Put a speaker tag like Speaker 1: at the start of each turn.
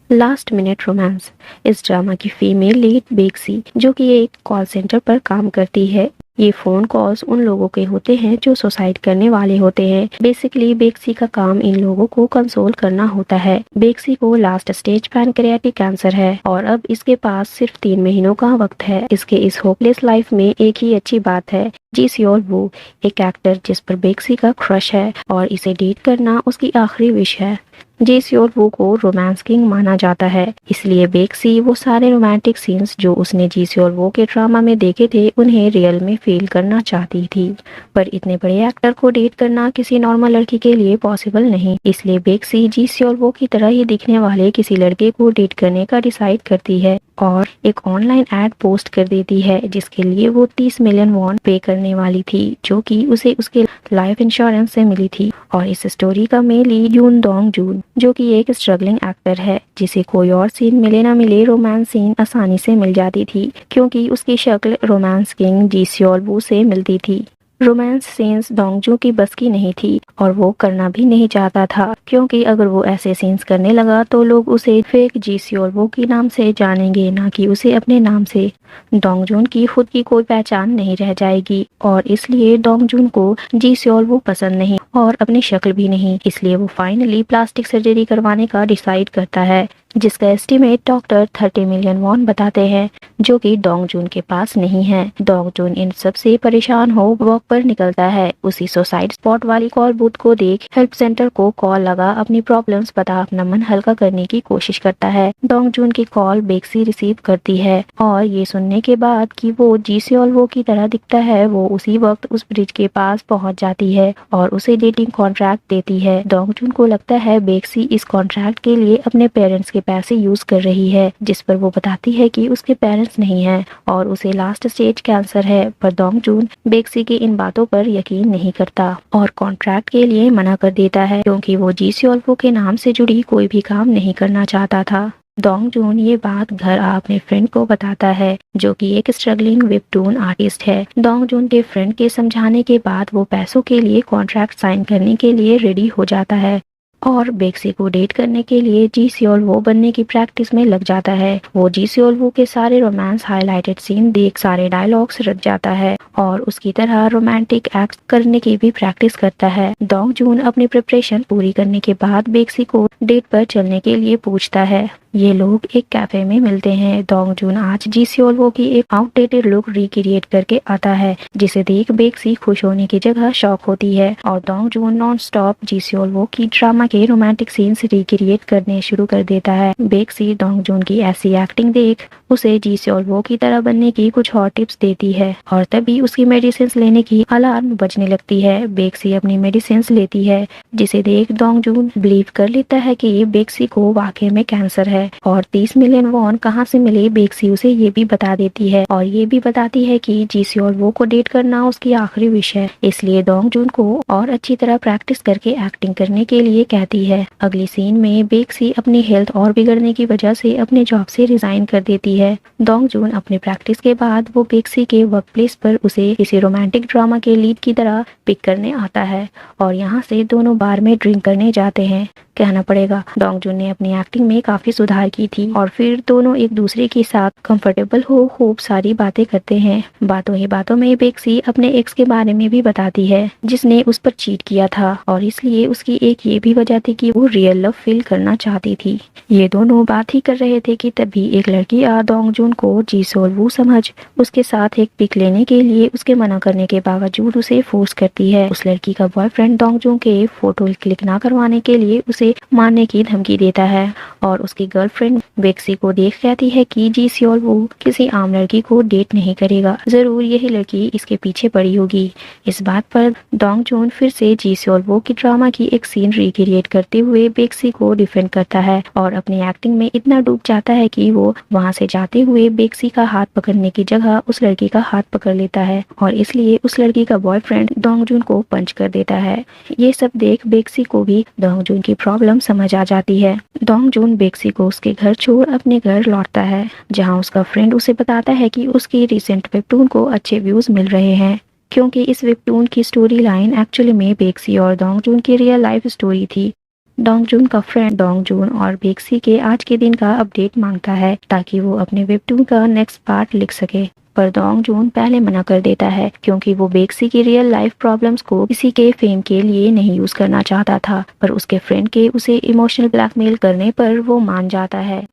Speaker 1: Last minute romance. इस drama की female lead बेक्सी, जो कि एक कॉल सेंटर पर काम करती है। ये फोन कॉल्स उन लोगों के होते हैं जो सुसाइड करने वाले होते हैं। बेसिकली बेक्सी का काम इन लोगों को कंसोल करना होता है। बेक्सी को लास्ट स्टेज पैनक्रियाटिक कैंसर है और अब इसके पास सिर्फ 3 महीनों का वक्त है। इसके इस होपलेस लाइफ में एक ही अच्छी बात है, जी सियोल वू, एक एक्टर जिस पर बेक्सी का क्रश है और इसे डेट करना उसकी आखिरी विश है। जी सियोल वू को रोमांस किंग माना जाता है, इसलिए बेक्सी वो सारे रोमांटिक सीन्स जो उसने जी सियोल वू के ड्रामा में देखे थे उन्हें रियल में फील करना चाहती थी। पर इतने बड़े एक्टर को डेट करना किसी नॉर्मल लड़की के लिए पॉसिबल नहीं, इसलिए बेक्सी जी सियोल वू की तरह ही दिखने वाले किसी लड़के को डेट करने का डिसाइड करती है और एक ऑनलाइन एड पोस्ट कर देती है जिसके लिए वो 30 मिलियन वॉन पे करने वाली थी, जो कि उसे उसके लाइफ इंश्योरेंस से मिली थी। और इस स्टोरी का मेन लीड यून डोंग जून, जो कि एक स्ट्रगलिंग एक्टर है, जिसे कोई और सीन मिले ना मिले रोमांस सीन आसानी से मिल जाती थी क्योंकि उसकी शक्ल रोमांस किंग जी सियोल वू से मिलती थी। रोमांस सीन्स डोंगजू की बस की नहीं थी और वो करना भी नहीं चाहता था क्योंकि अगर वो ऐसे सीन्स करने लगा तो लोग उसे फेक जी सियोल वू के नाम से जानेंगे, ना कि उसे अपने नाम से। डोंगजून की खुद की कोई पहचान नहीं रह जाएगी और इसलिए डोंगजून को जी सियोल वू पसंद नहीं और अपनी शक्ल भी नहीं, इसलिए वो फाइनली प्लास्टिक सर्जरी करवाने का डिसाइड करता है, जिसका एस्टिमेट डॉक्टर 30 मिलियन वॉन बताते हैं, जो कि डोंगजून के पास नहीं है। डोंगजून इन सब से परेशान हो वॉक पर निकलता है। उसी सुसाइड स्पॉट वाली कॉल बूथ को देख हेल्प सेंटर को कॉल लगा अपनी प्रॉब्लम्स बता अपना मन हल्का करने की कोशिश करता है। डोंगजून की कॉल बेक्सी रिसीव करती है और ये सुनने के बाद कि वो जी सियोल वू की तरह दिखता है, वो उसी वक्त उस ब्रिज के पास पहुंच जाती है और उसे डेटिंग कॉन्ट्रैक्ट देती है। डोंगजून को लगता है बेक्सी इस कॉन्ट्रैक्ट के लिए अपने पेरेंट्स के पैसे यूज कर रही है, जिस पर वो बताती है कि उसके पेरेंट्स नहीं हैं और उसे लास्ट स्टेज कैंसर है। पर डोंगजून बेक्सी की इन बातों पर यकीन नहीं करता और कॉन्ट्रैक्ट के लिए मना कर देता है क्योंकि वो जी सियोल वू के नाम से जुड़ी कोई भी काम नहीं करना चाहता था। डोंगजून ये बात घर आ अपने फ्रेंड को बताता है, जो कि एक स्ट्रगलिंग वेबटून आर्टिस्ट है। डोंगजून के फ्रेंड के समझाने के बाद वो पैसों के लिए कॉन्ट्रैक्ट साइन करने के लिए रेडी हो जाता है और बेक्सी को डेट करने के लिए जी सियोल वू बनने की प्रैक्टिस में लग जाता है। वो जी सियोल वू के सारे रोमांस हाईलाइटेड सीन देख सारे डायलॉग्स रट जाता है और उसकी तरह रोमांटिक एक्ट करने की भी प्रैक्टिस करता है। डोंगजून अपनी प्रिपरेशन पूरी करने के बाद बेक्सी को डेट पर चलने के लिए पूछता है। ये लोग एक कैफे में मिलते हैं। डोंगजून आज जी सियोल वू की एक आउटडेटेड लुक रिक्रिएट करके आता है, जिसे देख बेक्सी खुश होने की जगह शॉक होती है और डोंगजून नॉन स्टॉप जी सियोल वू की ड्रामा के रोमांटिक सीन्स रिक्रिएट करने शुरू कर देता है। बेक्सी डोंगजून की ऐसी एक्टिंग देख उसे जी सियोल वू की तरह बनने की कुछ और टिप्स देती है और तभी उसकी मेडिसिन लेने की अलार्म बजने लगती है। बेक्सी अपनी मेडिसिन लेती है, जिसे देख डोंगजून बिलीव कर लेता है कि बेक्सी को वाकई में कैंसर है और 30 मिलियन वॉन कहाँ से मिले बेक्सी उसे ये भी बता देती है और ये भी बताती है कि जी सियोल वू को डेट करना उसकी आखिरी विश है, इसलिए डोंगजून को और अच्छी तरह प्रैक्टिस करके एक्टिंग करने के लिए कहती है। अगली सीन में बेक्सी अपनी हेल्थ और बिगड़ने की वजह से अपने जॉब से रिजाइन कर देती है। डोंगजून अपने प्रैक्टिस के बाद वो बेक्सी के वर्क प्लेस पर उसे किसी रोमांटिक ड्रामा के लीड की तरह पिक करने आता है और यहाँ से दोनों बार में ड्रिंक करने जाते हैं। कहना पड़ेगा डोंगजून ने अपनी एक्टिंग में काफी सुधार की थी और फिर दोनों एक दूसरे के साथ कंफर्टेबल हो खूब सारी बातें करते हैं। बातों ही बातों में बेक्सी अपने एक्स के बारे में भी बताती है, जिसने उस पर चीट किया था और इसलिए उसकी एक ये भी वजह थी कि वो रियल लव फील करना चाहती थी। ये दोनों बात ही कर रहे थे कि तभी एक लड़की आ डोंगजून को जी सियोल वू समझ उसके साथ एक पिक लेने के लिए उसके मना करने के बावजूद उसे फोर्स करती है। उस लड़की का बॉयफ्रेंड डोंगजून के फोटो क्लिक ना करवाने के लिए उसे मारने की धमकी देता है और उसकी गर्लफ्रेंड बेक्सी को देख कहती है कि जी सियोल वू किसी आम लड़की को डेट नहीं करेगा, जरूर यही लड़की इसके पीछे पड़ी होगी। इस बात पर डोंगजून फिर से जी सियोल वू की ड्रामा की एक सीन रिक्रिएट करते हुए बेक्सी को डिफेंड करता है और अपनी एक्टिंग में इतना डूब जाता है कि वो वहां से जाते हुए बेक्सी का हाथ पकड़ने की जगह उस लड़की का हाथ पकड़ लेता है और इसलिए उस लड़की का बॉयफ्रेंड डोंगजून को पंच कर देता है। ये सब देख बेक्सी को भी डोंगजून की प्रॉब्लम समझ आ जाती है। डोंगजून बेक्सी को उसके घर छोड़ अपने घर लौटता है, जहां उसका फ्रेंड उसे बताता है कि उसकी रिसेंट वेबटून को अच्छे व्यूज मिल रहे हैं क्योंकि इस वेबटून की स्टोरी लाइन एक्चुअली में बेक्सी और डोंगजून की रियल लाइफ स्टोरी थी। डोंगजून का फ्रेंड डोंगजून और बेक्सी के आज के दिन का अपडेट मांगता है ताकि वो अपने वेबटून का नेक्स्ट पार्ट लिख सके, पर डोंगजून पहले मना कर देता है क्योंकि वो बेक्सी की रियल लाइफ प्रॉब्लम्स को किसी के फेम के लिए नहीं यूज करना चाहता था, पर उसके फ्रेंड के उसे इमोशनल ब्लैकमेल करने पर वो मान जाता है।